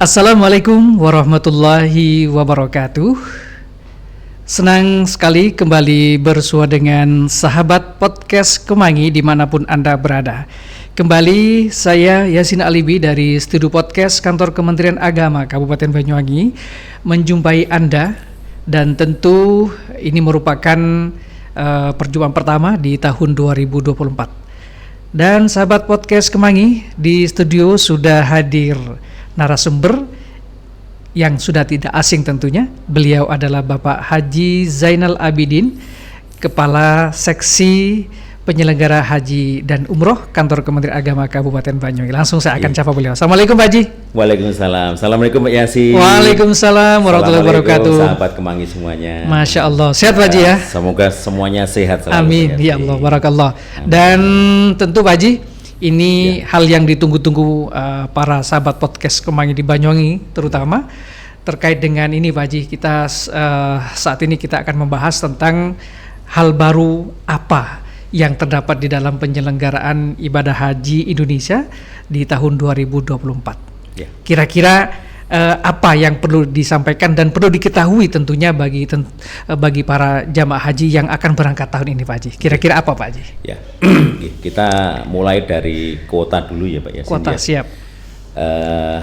Assalamualaikum warahmatullahi wabarakatuh. Senang sekali kembali bersua dengan sahabat podcast Kemangi dimanapun Anda berada. Kembali saya Yasin Alibi dari Studio Podcast Kantor Kementerian Agama Kabupaten Banyuwangi menjumpai Anda, dan tentu ini merupakan perjumpaan pertama di tahun 2024. Dan sahabat podcast Kemangi, di studio sudah hadir narasumber yang sudah tidak asing tentunya. Beliau adalah Bapak Haji Zainal Abidin, Kepala Seksi Penyelenggara Haji dan Umroh Kantor Kementerian Agama Kabupaten Banyuwangi. Langsung saya akan sapa beliau. Assalamualaikum Pak Haji. Waalaikumsalam. Assalamualaikum Pak Yasin. Waalaikumsalam warahmatullahi wabarakatuh. Sahabat Kemangi semuanya. Masya Allah. Sehat Pak Haji ya? Semoga semuanya sehat selalu. Amin. Ya Allah. Barakallah. Dan tentu Pak Haji, ini hal yang ditunggu-tunggu para sahabat podcast Kemangi di Banyuwangi terutama terkait dengan ini Pak Haji. Kita saat ini kita akan membahas tentang hal baru apa yang terdapat di dalam penyelenggaraan ibadah haji Indonesia di tahun 2024. Ya. Kira-kira apa yang perlu disampaikan dan perlu diketahui tentunya bagi para jamaah haji yang akan berangkat tahun ini Pak Haji. Kira-kira apa Pak Haji? Ya. Kita mulai dari kuota dulu ya Pak Yasin. Kuota, ya. Siap.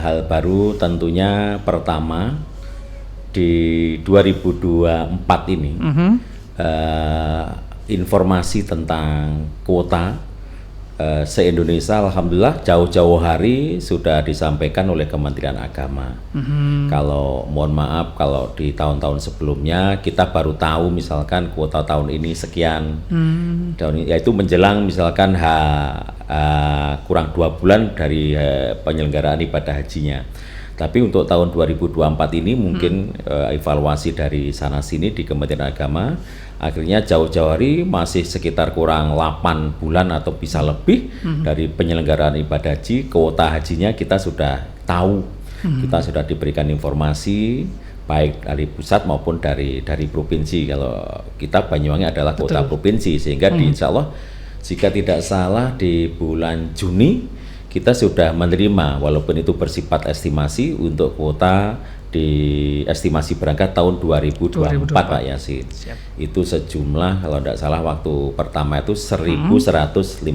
Hal baru tentunya pertama di 2024 ini informasi tentang kuota se-Indonesia alhamdulillah jauh-jauh hari sudah disampaikan oleh Kementerian Agama. Kalau mohon maaf kalau di tahun-tahun sebelumnya kita baru tahu misalkan kuota tahun ini sekian, yaitu menjelang misalkan kurang 2 bulan dari penyelenggaraan ibadah hajinya. Tapi untuk tahun 2024 ini mungkin evaluasi dari sana sini di Kementerian Agama, akhirnya jauh-jauh hari masih sekitar kurang 8 bulan atau bisa lebih dari penyelenggaraan ibadah haji. Kuota hajinya kita sudah tahu, kita sudah diberikan informasi baik dari pusat maupun dari provinsi. Kalau kita Banyuwangi adalah kota provinsi, sehingga insya Allah jika tidak salah di bulan Juni kita sudah menerima, walaupun itu bersifat estimasi, untuk kuota di estimasi berangkat tahun 2024 Pak Yasin. Siap. Itu sejumlah kalau tidak salah waktu pertama itu 1.115.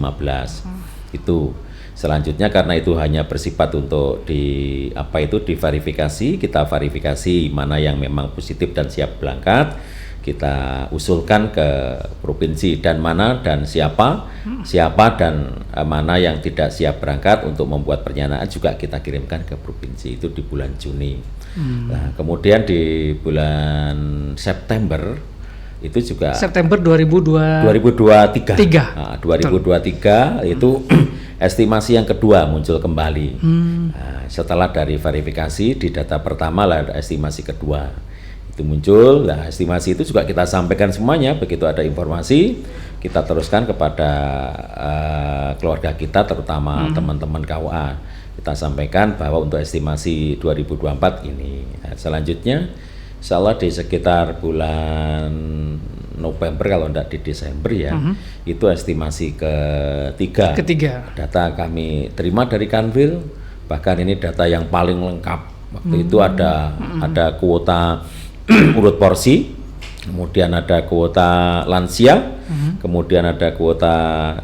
Itu selanjutnya karena itu hanya bersifat untuk diverifikasi, kita verifikasi mana yang memang positif dan siap berangkat, kita usulkan ke provinsi dan siapa dan mana yang tidak siap berangkat untuk membuat pernyataan juga kita kirimkan ke provinsi. Itu di bulan Juni. Nah, kemudian di bulan September itu juga September 2023. 2023 itu estimasi yang kedua muncul kembali. Nah, setelah dari verifikasi di data pertama lah estimasi kedua itu muncul. Nah, estimasi itu juga kita sampaikan semuanya. Begitu ada informasi kita teruskan kepada keluarga kita, terutama teman-teman KUA. Kita sampaikan bahwa untuk estimasi 2024 ini. Nah, selanjutnya insya Allah di sekitar bulan November kalau tidak di Desember ya, itu estimasi ketiga. Data kami terima dari Kanwil, bahkan ini data yang paling lengkap. Waktu itu ada kuota urut porsi, kemudian ada kuota lansia, kemudian ada kuota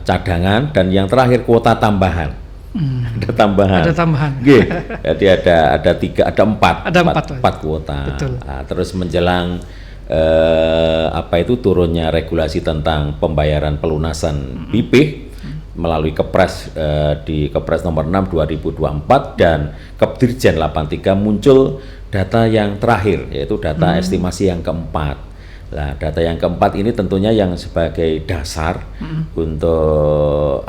cadangan, dan yang terakhir kuota tambahan. Ada tambahan. Jadi ada empat kuota. Nah, terus menjelang turunnya regulasi tentang pembayaran pelunasan BP melalui Kepres di Kepres nomor 6 2024 dan Kepdirjen 83 muncul data yang terakhir, yaitu data estimasi yang keempat. Nah, data yang keempat ini tentunya yang sebagai dasar untuk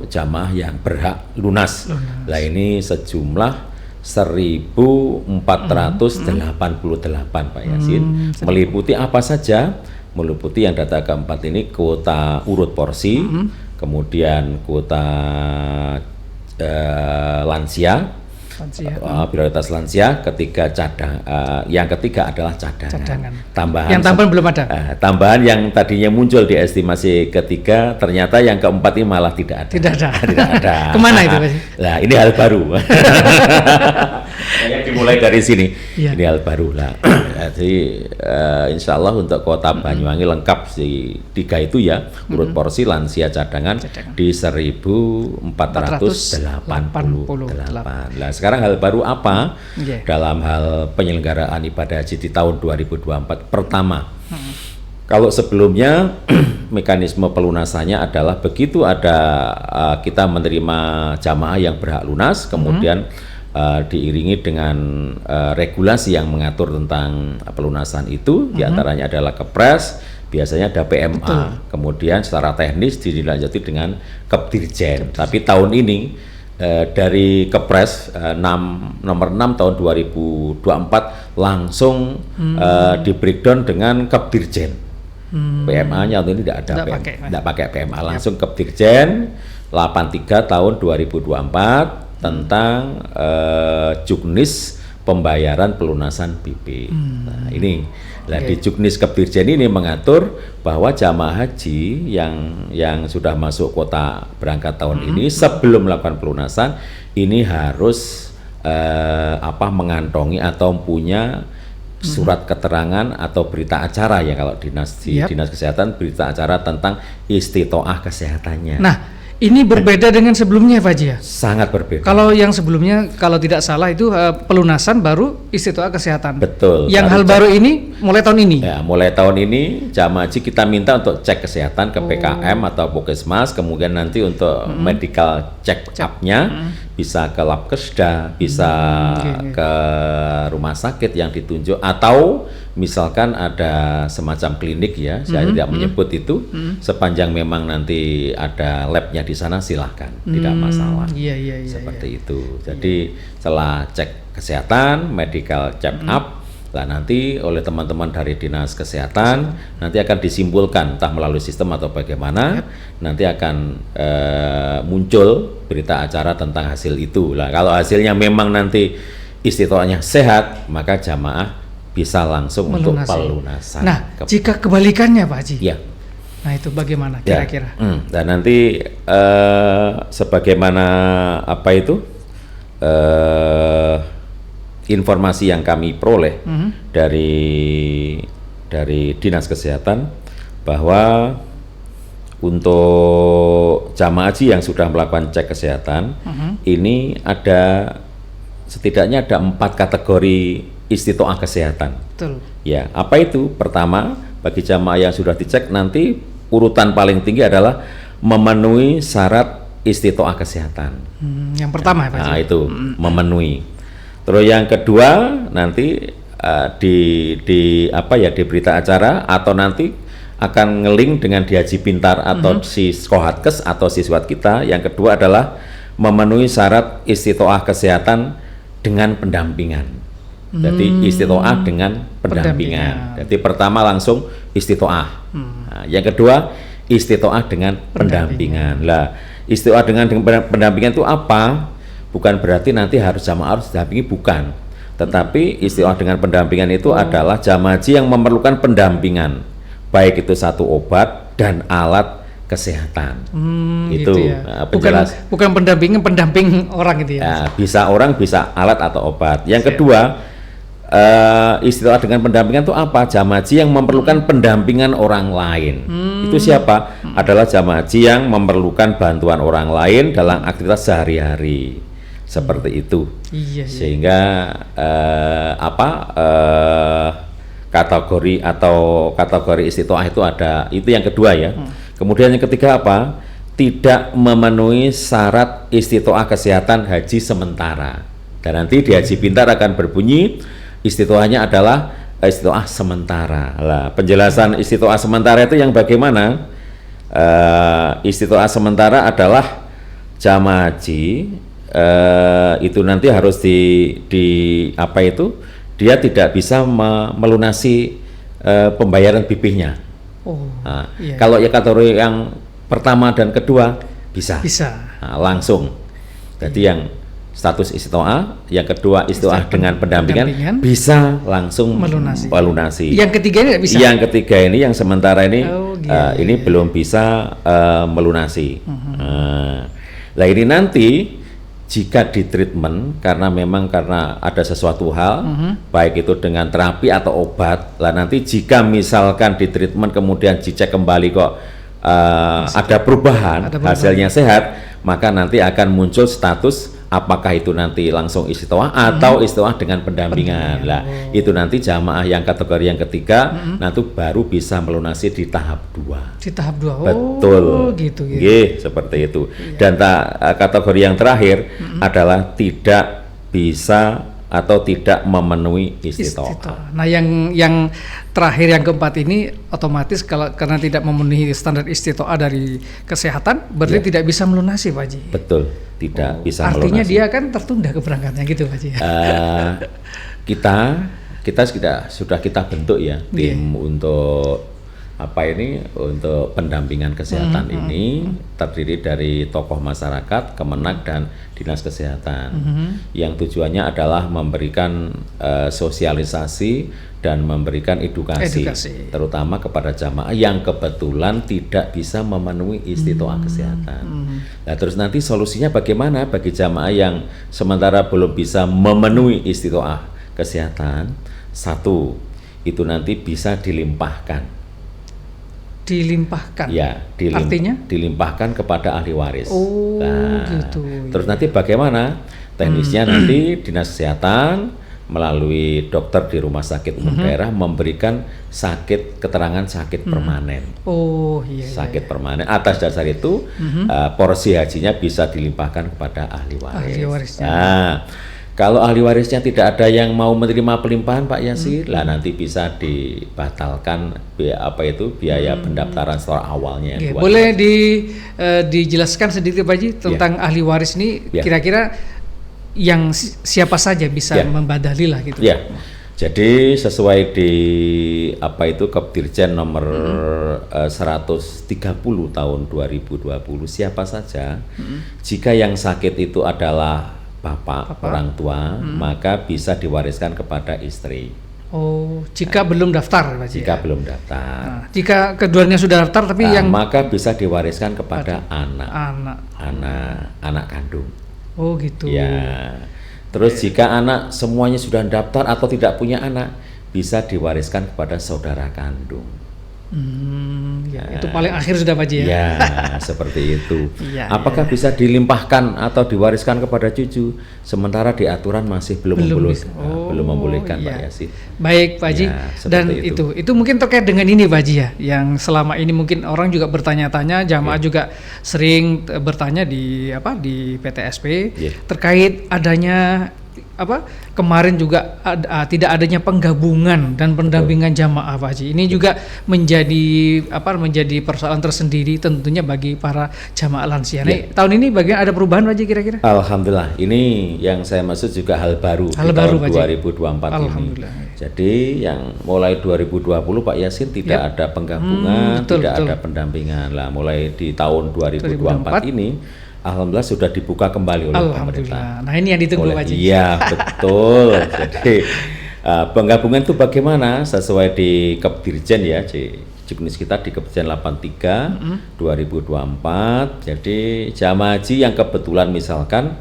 jamaah yang berhak lunas. Nah, ini sejumlah 1.488 Pak Yasin. Meliputi apa saja? Meliputi yang data keempat ini kuota urut porsi, kemudian kuota lansia, prioritas lansia, yang ketiga adalah cadangan. Yang tambahan belum ada. Tambahan yang tadinya muncul di estimasi ketiga, ternyata yang keempat ini malah tidak ada. Tidak ada. Kemana itu Pak? Nah, ini hal baru. Saya dimulai dari sini. Iya. Ini hal baru lah. Jadi insya Allah untuk kota Banyuwangi lengkap di 3 itu ya, urut porsi lansia cadangan di 1488. Nah sekarang hal baru apa dalam hal penyelenggaraan ibadah haji di tahun 2024? Pertama, kalau sebelumnya mekanisme pelunasannya adalah begitu ada kita menerima jamaah yang berhak lunas, kemudian diiringi dengan regulasi yang mengatur tentang pelunasan itu, diantaranya adalah Kepres, biasanya ada PMA, kemudian secara teknis dilanjuti dengan Kepdirjen. Tapi tahun ini dari Kepres nomor 6 tahun 2024 langsung di breakdown dengan Kepdirjen. PMA-nya ini tidak ada, tidak pakai PMA, langsung Kepdirjen 83 tahun 2024 tentang juknis pembayaran pelunasan BP. Nah, ini di juknis Kepdirjen ini mengatur bahwa jamaah haji yang sudah masuk kota berangkat tahun ini sebelum melakukan pelunasan ini harus mengantongi atau punya surat keterangan atau berita acara ya, kalau dinas kesehatan berita acara tentang istitoah kesehatannya. Nah, ini berbeda dengan sebelumnya Pak Haji ya? Sangat berbeda. Kalau yang sebelumnya kalau tidak salah itu pelunasan baru istitoah kesehatan. Betul. Yang hal baru ini mulai tahun ini? Ya, mulai tahun ini jamaah haji kita minta untuk cek kesehatan ke PKM atau Puskesmas, kemudian nanti untuk medical check up-nya bisa ke Labkesda, bisa ke rumah sakit yang ditunjuk, atau misalkan ada semacam klinik ya, saya tidak menyebut itu, sepanjang memang nanti ada labnya di sana silahkan, tidak masalah. Seperti itu. Jadi setelah cek kesehatan, medical check up, lah nanti oleh teman-teman dari dinas kesehatan nanti akan disimpulkan entah melalui sistem atau bagaimana, nanti akan muncul berita acara tentang hasil itu. Lah kalau hasilnya memang nanti istitoahnya sehat, maka jamaah bisa langsung untuk pelunasan. Nah, jika kebalikannya Pak Haji? Ya. Nah itu bagaimana kira-kira? Dan nanti sebagaimana informasi yang kami peroleh dari dinas kesehatan, bahwa untuk jamaah haji yang sudah melakukan cek kesehatan ini setidaknya ada 4 kategori istitoah kesehatan. Betul. Ya, apa itu? Pertama, bagi jamaah yang sudah dicek nanti urutan paling tinggi adalah memenuhi syarat istitoah kesehatan. Yang pertama ya Pak Haji? Nah itu memenuhi. Terus yang kedua nanti di berita acara atau nanti akan ngeling dengan di Haji Pintar atau si Skohatkes atau siswat kita. Yang kedua adalah memenuhi syarat istitoah kesehatan dengan pendampingan. Jadi istitoah dengan pendampingan. Jadi pertama langsung istitoah. Nah, yang kedua istitoah dengan pendampingan. Lah istitoah dengan pendampingan itu apa? Bukan berarti nanti jamaah harus didampingi, bukan. Tetapi istitoah dengan pendampingan itu adalah jamaah haji yang memerlukan pendampingan, baik itu satu obat dan alat kesehatan. Itu gitu ya. Bukan pendamping orang gitu ya. Ya, bisa orang, bisa alat atau obat. Yang kedua, istitoah dengan pendampingan itu apa? Jamaah haji yang memerlukan pendampingan orang lain. Itu siapa? Adalah jamaah haji yang memerlukan bantuan orang lain dalam aktivitas sehari-hari. Seperti itu. Sehingga kategori istitoah itu ada. Itu yang kedua ya. Kemudian yang ketiga apa? Tidak memenuhi syarat istitoah kesehatan haji sementara. Dan nanti di Haji Pintar akan berbunyi istitoahnya adalah istitoah sementara. Lah, penjelasan istitoah sementara itu yang bagaimana? Istitoah sementara adalah jamaah haji itu nanti harus dia tidak bisa melunasi pembayaran BP-nya. Kalau ya kategori yang pertama dan kedua bisa. Nah, langsung. Jadi yang status istitoah, yang kedua istitoah dengan pendampingan bisa langsung melunasi. Yang ketiga ini tidak bisa. Yang ketiga ini yang sementara ini ini belum bisa melunasi. Nah ini nanti jika di treatment karena ada sesuatu hal, baik itu dengan terapi atau obat, lah nanti jika misalkan di treatment kemudian dicek kembali kok ada perubahan, hasilnya sehat, maka nanti akan muncul status apakah itu nanti langsung istiqoah atau istiqoah dengan pendampingan. Lah itu nanti jamaah yang kategori yang ketiga nanti baru bisa melunasi di tahap 2. Di tahap 2. Betul. Gitu. Seperti itu. Dan kategori yang terakhir adalah tidak bisa atau tidak memenuhi istiqoah. Nah, yang terakhir yang keempat ini otomatis karena tidak memenuhi standar istiqoah dari kesehatan, berarti tidak bisa melunasi, Pak Haji. Betul, tidak bisa melunasi. Artinya dia kan tertunda keberangkatannya gitu, Pak Haji. Kita sudah bentuk ya tim untuk untuk pendampingan kesehatan ini terdiri dari tokoh masyarakat, Kemenak dan Dinas Kesehatan yang tujuannya adalah memberikan sosialisasi dan memberikan edukasi terutama kepada jamaah yang kebetulan tidak bisa memenuhi istiqoah kesehatan. Nah, terus nanti solusinya bagaimana bagi jamaah yang sementara belum bisa memenuhi istiqoah kesehatan? Satu, itu nanti bisa dilimpahkan. Ya, artinya dilimpahkan kepada ahli waris. Gitu. Terus nanti bagaimana teknisnya? Nanti Dinas Kesehatan melalui dokter di rumah sakit umum daerah memberikan keterangan sakit permanen. Sakit permanen. Atas dasar itu porsi hajinya bisa dilimpahkan kepada ahli waris. Nah, kalau ahli warisnya tidak ada yang mau menerima pelimpahan Pak Yasir, lah nanti bisa dibatalkan biaya pendaftaran secara awalnya. Boleh dijelaskan sedikit Pak Haji tentang ahli waris ini, kira-kira yang siapa saja bisa membadali lah gitu. Jadi sesuai di Kepdirjen nomor 130 tahun 2020, siapa saja jika yang sakit itu adalah bapak orang tua, maka bisa diwariskan kepada istri. Jika belum daftar, Pak Haji. Jika belum daftar. Nah, jika keduanya sudah daftar tapi maka bisa diwariskan kepada anak kandung. Gitu. Ya. Terus jika anak semuanya sudah daftar atau tidak punya anak, bisa diwariskan kepada saudara kandung. Itu paling akhir sudah Pak Haji ya. Seperti itu. Apakah bisa dilimpahkan atau diwariskan kepada cucu? Sementara di aturan masih belum membolehkan Pak Yasir. Baik Pak Haji. Dan itu mungkin terkait dengan ini Pak Haji ya, yang selama ini mungkin orang juga bertanya-tanya, jamaah juga sering bertanya di PTSP terkait adanya kemarin juga tidak adanya penggabungan dan pendampingan jamaah Pak Haji. Ini juga menjadi persoalan tersendiri tentunya bagi para jamaah lansia. Tahun ini ada perubahan Pak Haji kira-kira? Alhamdulillah, ini yang saya maksud juga hal baru di tahun 2024 ini. Jadi yang mulai 2020 Pak Yasin tidak ada penggabungan, ada pendampingan. Lah mulai di tahun 2024 ini alhamdulillah sudah dibuka kembali oleh pemerintah. Nah, ini yang ditunggu Pak Haji. Iya, betul. Jadi penggabungan itu bagaimana? Sesuai di Kepdirjen ya, juknis kita di Kepdirjen 83 2024. Jadi jamaah haji yang kebetulan misalkan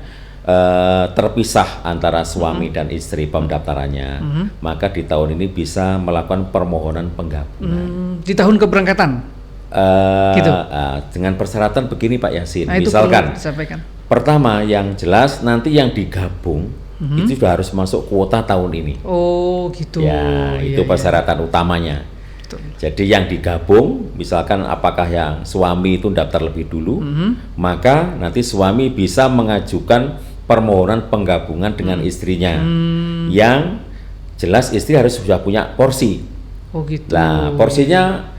terpisah antara suami dan istri pendaftarannya, maka di tahun ini bisa melakukan permohonan penggabungan. Di tahun keberangkatan? Dengan persyaratan begini Pak Yasin, misalkan pertama yang jelas nanti yang digabung itu sudah harus masuk kuota tahun ini. Gitu. Itu persyaratan utamanya. Jadi yang digabung, misalkan apakah yang suami itu daftar lebih dulu, maka nanti suami bisa mengajukan permohonan penggabungan dengan istrinya. Yang jelas istri harus sudah punya porsi. Gitu. Nah, porsinya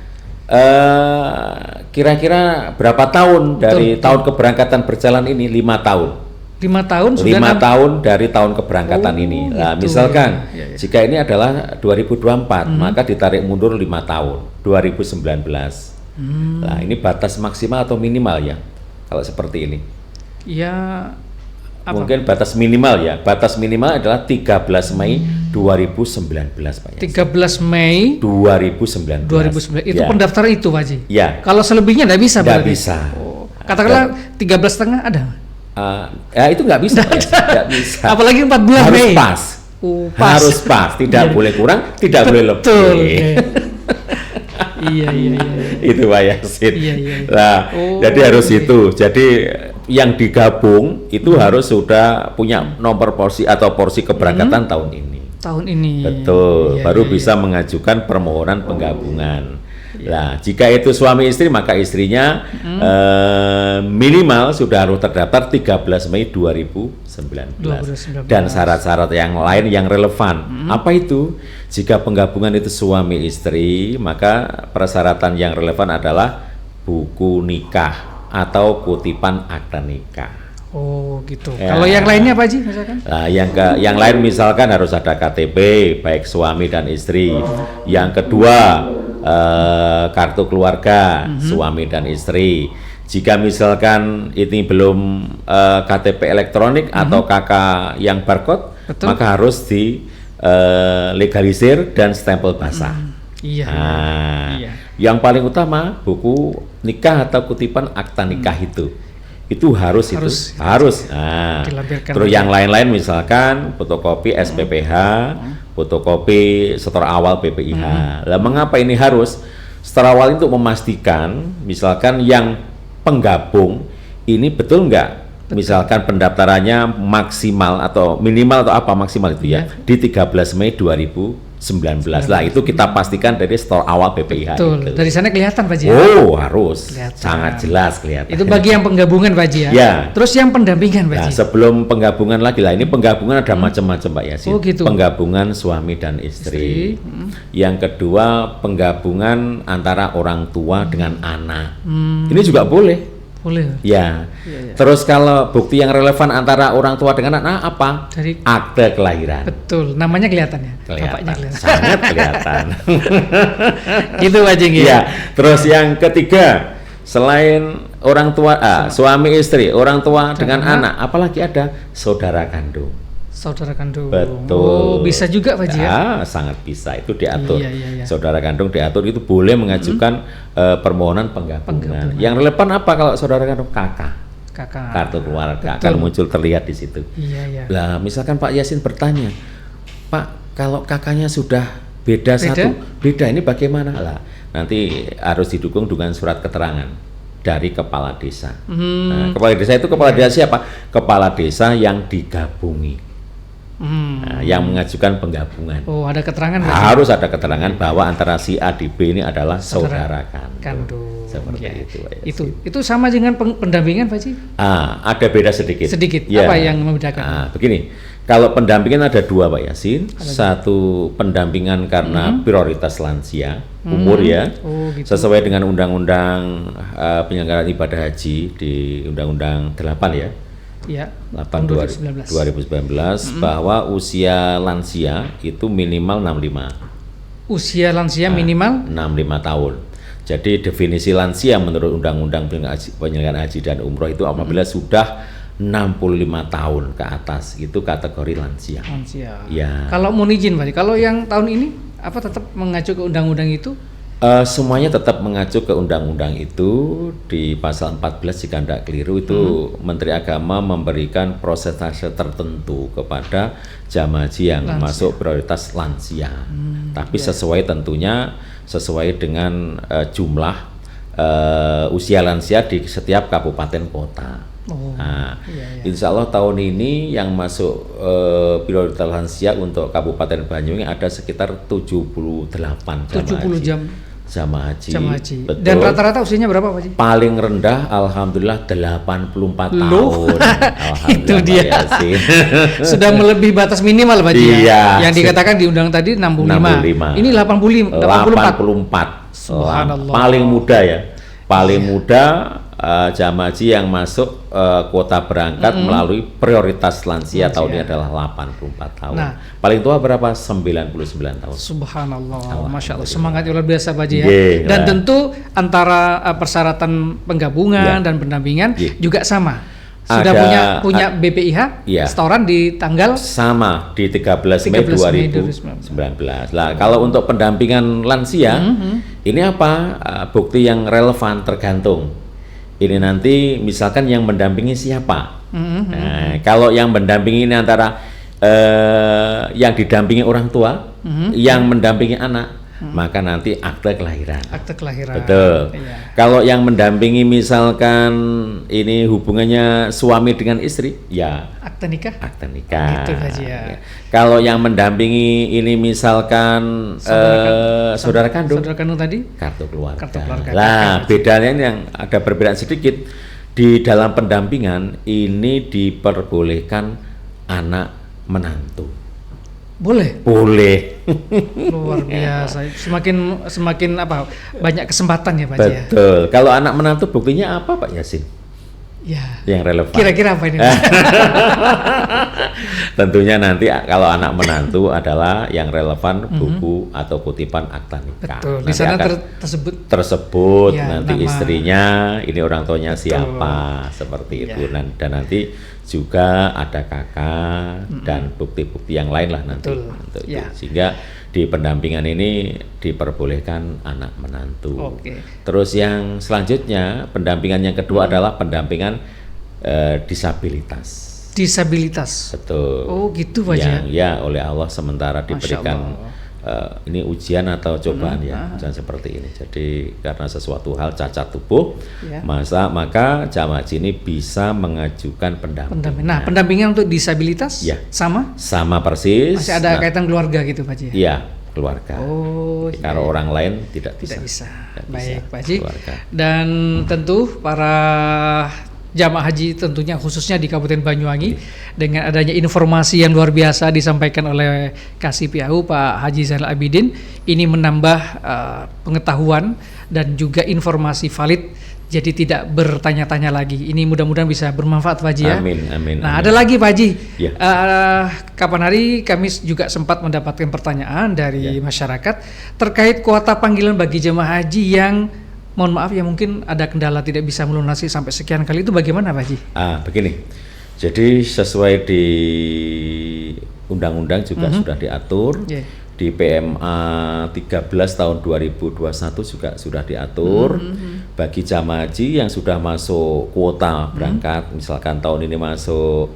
kira-kira berapa tahun dari tahun keberangkatan berjalan ini? 5 tahun. 5 tahun sudah 5 tahun dari tahun keberangkatan ini. Nah, misalkan jika ini adalah 2024, maka ditarik mundur 5 tahun, 2019. Nah, ini batas maksimal atau minimal ya? Kalau seperti ini. Mungkin batas minimal ya. Batas minimal adalah 13 Mei 2019 Pak. 13 Mei 2019. Itu pendaftaran itu Pak Haji? Ya. Kalau selebihnya tidak bisa? Tidak bisa. Katakanlah 13,5 ada? Ya itu nggak bisa, nggak bisa. Apalagi 14 Harus Mei. pas. Pas. Harus pas, tidak boleh kurang, tidak boleh lebih. Betul. Iya. Itu Pak Yasin. Iya. Nah, jadi harus itu. Jadi yang digabung itu harus sudah punya nomor porsi atau porsi keberangkatan tahun ini. Tahun ini. Betul. Iya, Baru bisa mengajukan permohonan penggabungan. Nah, jika itu suami istri maka istrinya minimal sudah harus terdaftar 13 Mei 2019. Dan syarat-syarat yang lain yang relevan. Apa itu? Jika penggabungan itu suami istri, maka persyaratan yang relevan adalah buku nikah atau kutipan akta nikah. Oh gitu. Ya. Kalau yang lainnya Pak Haji misalkan? Nah, yang lain misalkan harus ada KTP baik suami dan istri. Yang kedua kartu keluarga suami dan istri. Jika misalkan ini belum KTP elektronik atau KK yang barcode, Betul. maka harus di legalisir dan stempel basah. Iya. Nah, Iya. yang paling utama buku nikah atau kutipan akta nikah itu harus. Nah, Dilampirkan. terus yang lain-lain misalkan fotokopi SPPH, fotokopi setor awal PPIH. Lah mengapa ini harus? Setor awal itu memastikan misalkan yang penggabung ini betul nggak? Misalkan pendaftarannya maksimal atau minimal atau apa maksimal itu ya di 13 Mei 2019. Lah itu kita pastikan dari setor awal PPIH. Betul. Itu. Dari sana kelihatan Pak Haji. Oh, harus. Kelihatan. Sangat jelas kelihatan. Itu bagi yang penggabungan Pak Haji ya. Ya. Terus yang pendampingan Pak Nah, Haji. sebelum penggabungan lagi lah, ini penggabungan ada macam-macam Pak Yasin. Oh, gitu. Penggabungan suami dan istri. Yang kedua, penggabungan antara orang tua dengan anak. Ini juga boleh. Boleh. Ya. Terus kalau bukti yang relevan antara orang tua dengan anak apa? Dari Akte kelahiran. Betul. Namanya kelihatan ya. Bapaknya Kelihatan. kelihatan. Sangat kelihatan. Gitu Pak Haji. Ya. Terus yang ketiga, selain orang tua, suami istri, orang tua dengan anak, apalagi ada saudara kandung. Saudara kandung. Betul. Oh, bisa juga Pak Haji ya. Ya, sangat bisa itu diatur. Iya. Saudara kandung diatur itu boleh mengajukan permohonan penggabungan. Penggabungan. Yang relevan apa kalau saudara kandung? Kakak, Kakak. kartu keluarga. Betul. Kalau muncul terlihat di situ. Iya. Lah, misalkan Pak Yasin bertanya, Pak, kalau kakaknya sudah beda satu, beda ini bagaimana? Lah, nanti harus didukung dengan surat keterangan dari kepala desa. Nah, kepala desa itu kepala desa siapa? Kepala desa yang digabungi. Nah, yang mengajukan penggabungan. Oh, ada keterangan Pak Haji? Harus ada keterangan bahwa antara si A di B ini adalah saudara kandung. Kandung. Seperti Ya. itu, Pak Yasin. Itu sama dengan pendampingan Pak Haji? Ada beda sedikit. Sedikit. Ya. Apa yang membedakan? Begini, kalau pendampingan ada dua Pak Yasin. Satu pendampingan karena prioritas lansia, umur ya, gitu. sesuai dengan Undang-Undang Penyelenggaraan Ibadah Haji di Undang-Undang 8 ya. Ya. 8 2019. 2019 bahwa usia lansia itu minimal 65. Usia lansia minimal 65 tahun. Jadi definisi lansia menurut Undang-Undang Penyelenggaraan Haji dan Umroh itu apabila sudah 65 tahun ke atas, itu kategori lansia. lansia. Ya. Kalau mohon izin Pak Haji, kalau yang tahun ini apa tetap mengacu ke undang-undang itu? Semuanya tetap mengacu ke undang-undang itu. Di pasal 14 jika tidak keliru itu Menteri Agama memberikan prosentase tertentu kepada jamaah haji yang masuk prioritas lansia. Tapi sesuai tentunya sesuai dengan jumlah usia lansia di setiap kabupaten kota. Insya Allah tahun ini yang masuk prioritas lansia untuk Kabupaten Banyuwangi ada sekitar 78 jamaah haji. Betul. Dan rata-rata usianya berapa Pak Haji? Paling rendah alhamdulillah 84 Loh. tahun. Alhamdulillah, Itu dia. Pak Yasin. Sudah melebihi batas minimal Pak Haji. Iya. Yang dikatakan di undang tadi 65. 65. Ini 84. 84. Subhanallah. Paling muda ya. Paling muda jamaah haji yang masuk kuota berangkat melalui prioritas lansia tahun ini adalah 84 tahun. Nah. Paling tua berapa? 99 tahun. Subhanallah, Masya Allah, semangat luar biasa Pak Haji ya. Dan Nah. tentu antara persyaratan penggabungan dan pendampingan juga sama. Sudah punya BPIH, Iya. setoran di tanggal sama di 13 Mei 2019. Lah kalau untuk pendampingan lansia ini apa? Bukti yang relevan tergantung. Ini nanti misalkan yang mendampingi siapa? Nah, kalau yang mendampingi ini antara yang didampingi orang tua, yang mendampingi anak, maka nanti akte kelahiran. Akte kelahiran. Betul. Iya. Kalau yang mendampingi misalkan ini hubungannya suami dengan istri, ya Akte nikah. akte nikah. Gitu, Haji, ya. Kalau yang mendampingi ini misalkan saudara kandung, Saudara kandung tadi. kartu keluarga. Kartu keluarga. Lah, bedanya ini yang ada perbedaan sedikit di dalam pendampingan ini diperbolehkan anak menantu. Boleh. Boleh. Luar biasa. Semakin apa? Banyak kesempatan ya, Pak Haji, ya. Betul. Kalau anak menantu buktinya apa, Pak Yasin? Ya. Yang relevan. Kira-kira apa ini, Pak? Tentunya nanti kalau anak menantu adalah yang relevan buku atau kutipan akta nikah. Betul. Di Nanti sana akan Ya, tersebut nanti nama. istrinya, ini orang tuanya Betul. siapa, seperti itu. Ya. Dan nanti juga ada kakak dan bukti-bukti yang lain lah nanti. Betul. Untuk Ya. itu. Sehingga di pendampingan ini diperbolehkan anak menantu. Oke. Terus yang selanjutnya pendampingan yang kedua adalah pendampingan disabilitas. Disabilitas. Betul. Oh, gitu, Pak Haji, Yang ya oleh Allah sementara Masya diberikan ini ujian atau cobaan ya, ujian seperti ini. Jadi karena sesuatu hal cacat tubuh, Ya. maka jamaah haji ini bisa mengajukan pendampingan. Nah, pendampingan untuk disabilitas Ya. sama? Sama persis. Masih ada Nah, kaitan keluarga gitu, Pak Haji? iya, keluarga. Oh, Kalau orang lain tidak bisa. tidak bisa. Tidak Baik, bisa, Pak Haji. keluarga. Dan tentu para jamaah haji tentunya khususnya di Kabupaten Banyuwangi dengan adanya informasi yang luar biasa disampaikan oleh Kasih PAU Pak Haji Zainal Abidin, ini menambah pengetahuan dan juga informasi valid, jadi tidak bertanya-tanya lagi. Ini mudah-mudahan bisa bermanfaat, Pak Haji, ya. Amin, amin. Nah, amin. ada lagi, Pak Haji. Ya. Kapan hari kami juga sempat mendapatkan pertanyaan dari Ya. masyarakat terkait kuota panggilan bagi jemaah haji yang mohon maaf ya mungkin ada kendala tidak bisa melunasi sampai sekian kali, itu bagaimana, Pak Haji? Begini. Jadi sesuai di undang-undang juga sudah diatur. Yeah. Di PMA 13 tahun 2021 juga sudah diatur bagi jamaah haji yang sudah masuk kuota berangkat, misalkan tahun ini masuk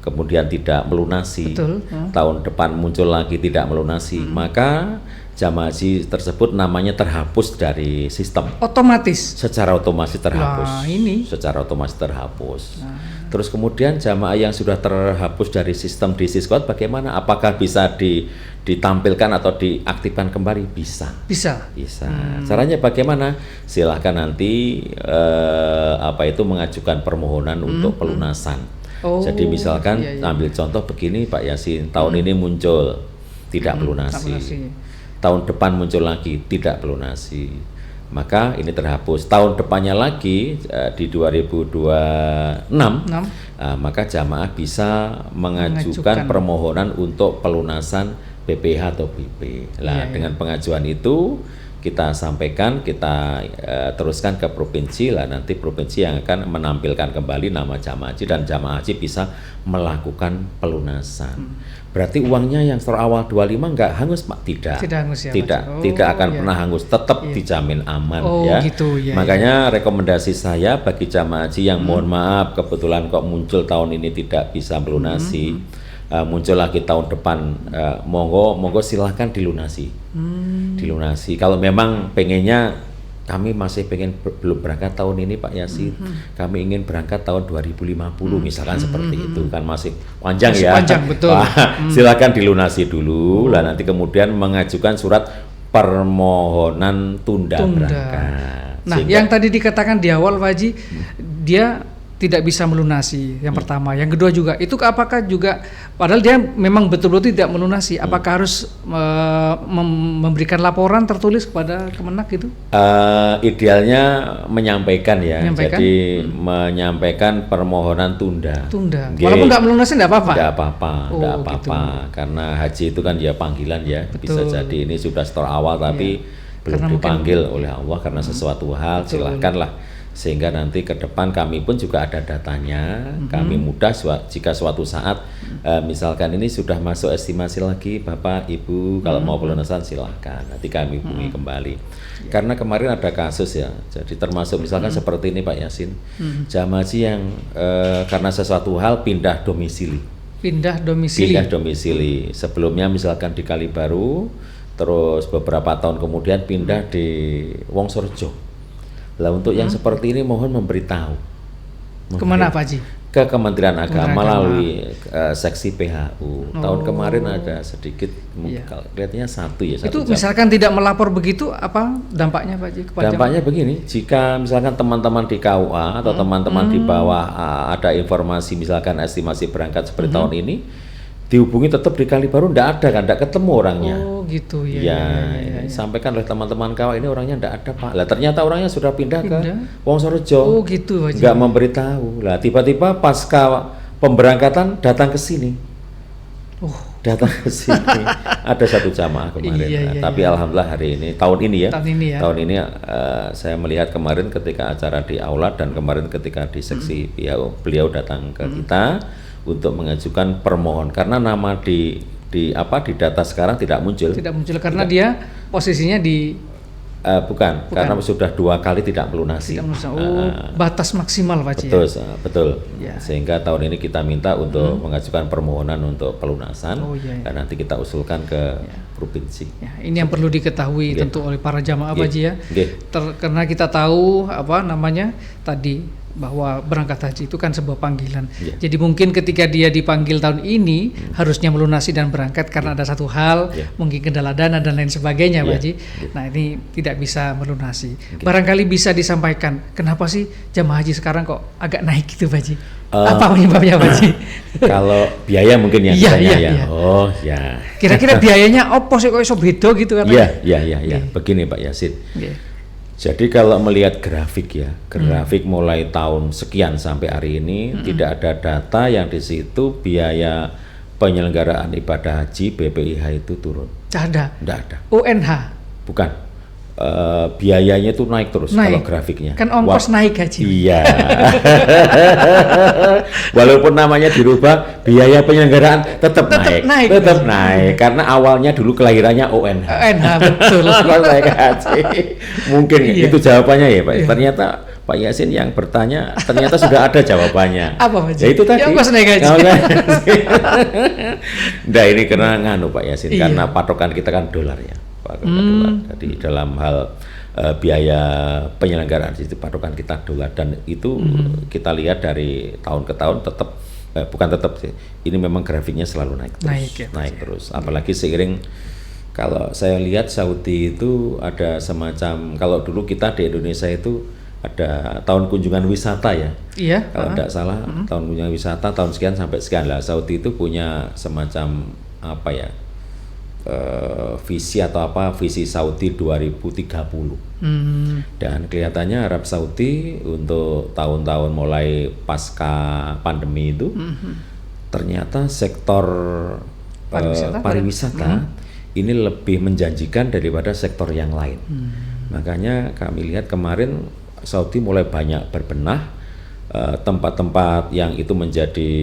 kemudian tidak melunasi, Betul. tahun depan muncul lagi tidak melunasi, maka jamaah haji tersebut namanya terhapus dari sistem. Otomatis. Secara otomatis terhapus. Nah, ini. Secara otomatis terhapus. Terus kemudian jamaah yang sudah terhapus dari sistem Disiskot bagaimana? Apakah bisa ditampilkan atau diaktifkan kembali? Bisa. Bisa. Bisa. Caranya bagaimana? Silahkan nanti mengajukan permohonan untuk pelunasan. Oh, Jadi misalkan iya, iya. ambil contoh begini Pak Yasin, tahun ini muncul tidak pelunasi. melunasi. Tahun depan muncul lagi tidak pelunasi, maka ini terhapus. Tahun depannya lagi di 2026 maka jamaah bisa mengajukan permohonan untuk pelunasan BPH atau BP. Nah, dengan pengajuan itu kita sampaikan, kita teruskan ke provinsi lah, nanti provinsi yang akan menampilkan kembali nama jamaah haji dan jamaah haji bisa melakukan pelunasan. Berarti uangnya yang setor awal 25 enggak hangus, Pak? Tidak. Tidak hangus ya, Tidak, Pak? tidak Oh, akan iya. pernah hangus, tetap dijamin aman ya. Gitu, ya. Makanya rekomendasi saya bagi jamaah haji yang mohon maaf kebetulan kok muncul tahun ini tidak bisa melunasi, muncul lagi tahun depan, monggo silahkan dilunasi. Dilunasi. Kalau memang pengennya kami masih pengen belum berangkat tahun ini Pak Yasin, kami ingin berangkat tahun 2050 misalkan seperti itu kan masih panjang Masih ya. panjang, betul. Silakan dilunasi dulu, lah nanti kemudian mengajukan surat permohonan tunda berangkat. Nah, yang tadi dikatakan di awal, Pak Haji, dia tidak bisa melunasi. Yang pertama, yang kedua juga itu apakah juga padahal dia memang betul-betul tidak melunasi, apakah harus memberikan laporan tertulis kepada Kemenak gitu? Idealnya menyampaikan ya. Menyampaikan? Jadi menyampaikan permohonan tunda. Nggih. Walaupun nggak melunasi nggak apa-apa. Nggak apa-apa, Oh, nggak apa-apa. gitu. Karena haji itu kan ya panggilan ya. Bisa Betul. jadi ini sudah setor awal tapi belum Karena dipanggil oleh Allah karena sesuatu hal. Betul. Silahkanlah sehingga nanti ke depan kami pun juga ada datanya. Kami mudah jika suatu saat misalkan ini sudah masuk estimasi lagi Bapak Ibu, kalau mau pelunasan silahkan, nanti kami hubungi kembali. Karena kemarin ada kasus ya, jadi termasuk misalkan seperti ini Pak Yasin, jamaah haji yang karena sesuatu hal pindah domisili. Pindah domisili. Sebelumnya misalkan di Kalibaru, terus beberapa tahun kemudian pindah di Wongsorejo. Lah untuk yang seperti ini mohon memberitahu. Kemana Pak Haji? Ke Kementerian Agama melalui seksi PHU. Tahun kemarin ada sedikit, kelihatannya satu ya. Itu misalkan tidak melapor begitu, apa dampaknya Pak Haji? Dampaknya begini, jika misalkan teman-teman di KUA atau teman-teman di bawah ada informasi misalkan estimasi berangkat seperti tahun ini, dihubungi tetap di Kalibaru tidak ketemu orangnya. Oh gitu ya. Sampaikan oleh teman-teman KUA ini orangnya tidak ada Pak. Lah ternyata orangnya sudah pindah ke Wongsorejo. Oh gitu Pak. Nggak memberitahu. Lah tiba-tiba pasca pemberangkatan datang ke sini. Datang ke sini. Ada satu jamaah kemarin. Tapi alhamdulillah hari ini tahun ini saya melihat kemarin ketika acara di aula dan kemarin ketika di seksi beliau datang ke kita untuk mengajukan permohonan karena nama di data sekarang tidak muncul karena dia posisinya di bukan karena sudah 2 kali tidak melunasi. Batas maksimal Pak Haji. Betul. Sehingga tahun ini kita minta untuk mengajukan permohonan untuk pelunasan dan nanti kita usulkan ke provinsi. Ini yang perlu diketahui tentu oleh para jamaah Pak Haji ya. Karena kita tahu tadi bahwa berangkat haji itu kan sebuah panggilan. Jadi mungkin ketika dia dipanggil tahun ini harusnya melunasi dan berangkat karena ada satu hal, mungkin kendala dana dan lain sebagainya Pak Haji. Nah ini tidak bisa melunasi. Barangkali bisa disampaikan kenapa sih jamaah haji sekarang kok agak naik gitu Pak Haji? Apa penyebabnya Pak Haji? Kalau biaya mungkin yang ditanya Kira-kira biayanya apa sih kok iso beda gitu kan? Begini Pak Yasin. Jadi kalau melihat grafik mulai tahun sekian sampai hari ini tidak ada data yang di situ biaya penyelenggaraan ibadah haji BPIH itu turun. Tidak ada. UNH? Bukan. Biayanya itu naik terus kalau grafiknya. Kan ongkos naik haji. Iya. Walaupun namanya dirubah, biaya penyelenggaraan tetap naik. Tetap naik karena awalnya dulu kelahirannya ONH. Betul. Naik haji. Mungkin itu jawabannya ya Pak. Ternyata Pak Yasin yang bertanya ternyata sudah ada jawabannya. Apa Pak? Ya itu tadi. Ongkos naik haji. Nah ini karena Pak Yasin karena patokan kita kan dolar ya. Jadi dalam hal biaya penyelenggaraan itu patokan kita dolar dan itu kita lihat dari tahun ke tahun tetap bukan tetap sih, ini memang grafiknya selalu naik terus. Apalagi seiring kalau saya lihat Saudi itu ada semacam, kalau dulu kita di Indonesia itu ada tahun kunjungan wisata ya. Kalau tidak salah tahun kunjungan wisata tahun sekian sampai sekian lah. Saudi itu punya semacam visi visi Saudi 2030 dan kelihatannya Arab Saudi untuk tahun-tahun mulai pasca pandemi itu ternyata sektor pariwisata ini lebih menjanjikan daripada sektor yang lain. Makanya kami lihat kemarin Saudi mulai banyak berbenah tempat-tempat yang itu menjadi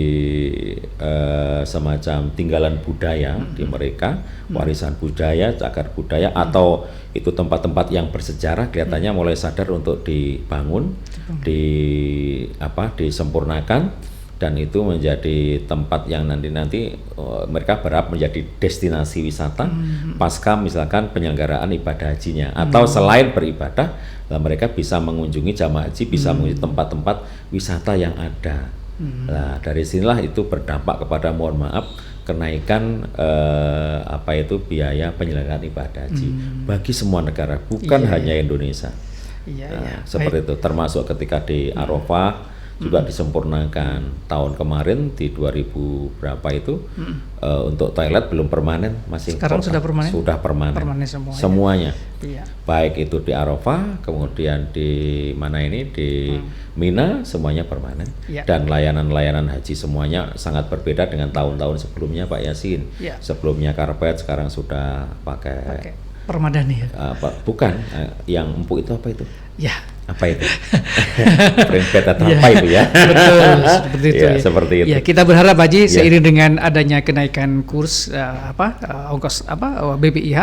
semacam tinggalan budaya di mereka, warisan budaya, cagar budaya, atau itu tempat-tempat yang bersejarah kelihatannya mulai sadar untuk dibangun, disempurnakan, dan itu menjadi tempat yang nanti mereka berharap menjadi destinasi wisata pasca misalkan penyelenggaraan ibadah hajinya, atau selain beribadah mereka bisa mengunjungi jamaah haji, bisa mengunjungi tempat-tempat wisata yang ada. Nah dari sinilah itu berdampak kepada kenaikan biaya penyelenggaraan ibadah haji bagi semua negara, bukan hanya Indonesia. Seperti itu, termasuk ketika di Arafah juga disempurnakan tahun kemarin di 2000 berapa itu untuk toilet belum permanen, masih sekarang sudah permanen semuanya. Baik itu di Arafah, kemudian di mana ini di Mina, semuanya permanen. Dan layanan-layanan haji semuanya sangat berbeda dengan tahun-tahun sebelumnya Pak Yasin. Sebelumnya karpet, sekarang sudah pakai permadani ya? Bukan, yang empuk itu apa itu? Apa itu? Prempet atau apa itu ya? Betul, seperti itu. Ya, seperti itu. Ya, kita berharap Haji seiring dengan adanya kenaikan kurs ongkos BPIH,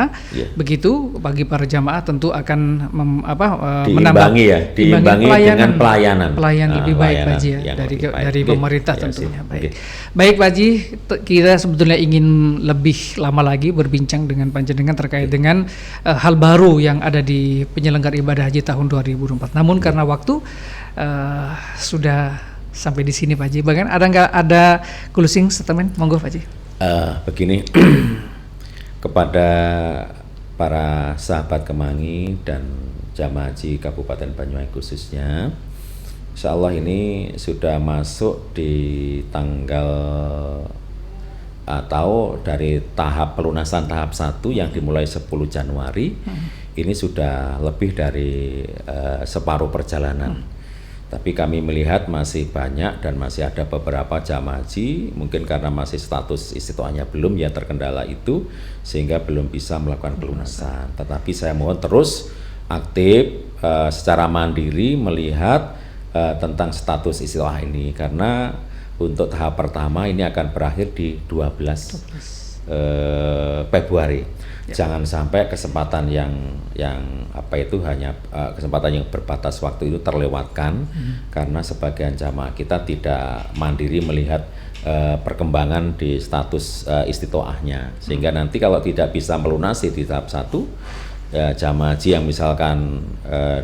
begitu bagi para jamaah tentu akan menambah diimbangi dengan pelayanan lebih baik Pak Haji ya dari pemerintah tentunya. Baik Pak Haji, kita sebetulnya ingin lebih lama lagi berbincang dengan panjenengan terkait dengan hal baru yang ada di penyelenggara ibadah haji tahun 2024. Namun karena waktu sudah sampai di sini Pak Haji. Bahkan ada closing statement, monggo Pak Haji. Begini, kepada para sahabat Kemangi dan jamaah haji Kabupaten Banyuwangi khususnya, insya Allah ini sudah masuk di tanggal atau dari tahap pelunasan tahap 1 yang dimulai 10 Januari. Ini sudah lebih dari separuh perjalanan. Tapi kami melihat masih banyak dan masih ada beberapa jamaah haji, mungkin karena masih status istiqoahnya belum ya terkendala itu, sehingga belum bisa melakukan pelunasan. Tetapi saya mohon terus aktif secara mandiri melihat tentang status istiqoah ini, karena untuk tahap pertama ini akan berakhir di 12 Februari. Jangan sampai kesempatan yang hanya kesempatan yang berbatas waktu itu terlewatkan, karena sebagian jamaah kita tidak mandiri melihat perkembangan di status istitoahnya, sehingga nanti kalau tidak bisa melunasi di tahap 1, jamaah haji yang misalkan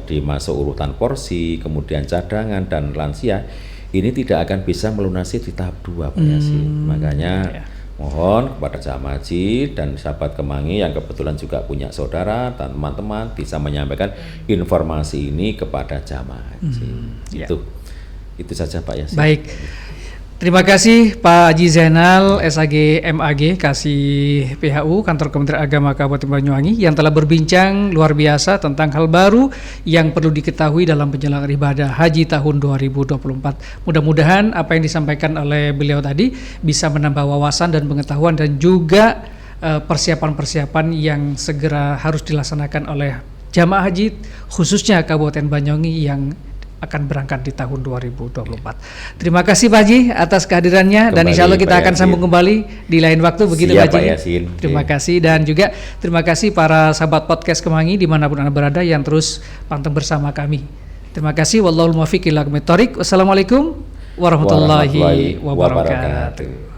dimasuk urutan porsi, kemudian cadangan dan lansia, ini tidak akan bisa melunasi di tahap 2 Pak Yasin. Makanya mohon kepada jamaah haji dan sahabat Kemangi yang kebetulan juga punya saudara dan teman-teman bisa menyampaikan informasi ini kepada jamaah haji. Itu saja Pak Yasin. Baik. Terima kasih Pak Haji Zainal SAG MAG Kasih PHU Kantor Kementerian Agama Kabupaten Banyuwangi yang telah berbincang luar biasa tentang hal baru yang perlu diketahui dalam penyelenggaraan ibadah haji tahun 2024. Mudah-mudahan apa yang disampaikan oleh beliau tadi bisa menambah wawasan dan pengetahuan dan juga persiapan-persiapan yang segera harus dilaksanakan oleh jamaah haji khususnya Kabupaten Banyuwangi yang akan berangkat di tahun 2024. Terima kasih Pak Haji atas kehadirannya, dan insya Allah kita akan sambung kembali di lain waktu. Begitu Pak Haji. Terima kasih, dan juga terima kasih para sahabat podcast Kemangi dimanapun Anda berada yang terus panteng bersama kami. Terima kasih. Wallahul muwaffiq ila aqwamit thoriq. Wassalamualaikum warahmatullahi wabarakatuh.